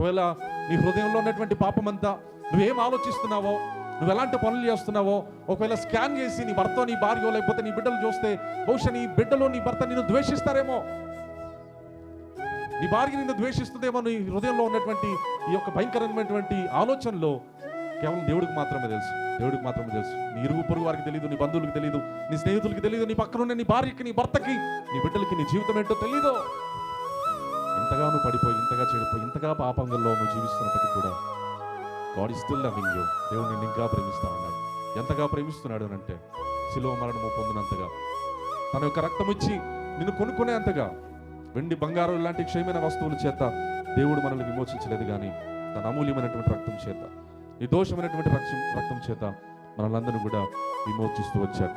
ఒకవేళ నీ హృదయంలో ఉన్నటువంటి పాపమంతా, నువ్వేం ఆలోచిస్తున్నావో, నువ్వు ఎలాంటి పనులు చేస్తున్నావో, ఒకవేళ స్కాన్ చేసి నీ భర్త, నీ భార్య, లేకపోతే నీ బిడ్డలు చూస్తే బహుశా నీ బిడ్డలో నీ భర్త నిన్ను ద్వేషిస్తారేమో, నీ భార్య నిన్ను ద్వేషిస్తుందేమో. నీ హృదయంలో ఉన్నటువంటి ఈ యొక్క భయంకరమైనటువంటి ఆలోచనలో కేవలం దేవుడికి మాత్రమే తెలుసు, దేవుడికి మాత్రమే తెలుసు. నీ ఇరుగు పొరుగు వారికి తెలియదు, నీ బంధువులకు తెలియదు, నీ స్నేహితులకి తెలియదు, నీ పక్కన ఉన్న నీ భార్యకి, నీ భర్తకి, నీ బిడ్డలకి నీ జీవితం ఏంటో తెలీదు. ఇంతగా నువ్వు పడిపోయి, ఇంతగా చెడిపోయి, ఇంతగా పాపంలో నువ్వు జీవిస్తున్నప్పటికీ కూడా God is still loving you. దేవుడు నిన్ను ఇంకా ప్రేమిస్తా ఉన్నాడు. ఎంతగా ప్రేమిస్తున్నాడు అంటే శిలువ మరణము పొందినంతగా, తన యొక్క రక్తం ఇచ్చి నిన్ను కొనుక్కునేంతగా. వెండి బంగారం ఇలాంటి క్షయమైన వస్తువుల చేత దేవుడు మనల్ని విమోచించలేదు, కానీ తన అమూల్యమైనటువంటి రక్తం చేత, నిర్దోషమైనటువంటి రక్తం చేత మనల్ని అందరినీ కూడా విమోచిస్తూ వచ్చాడు.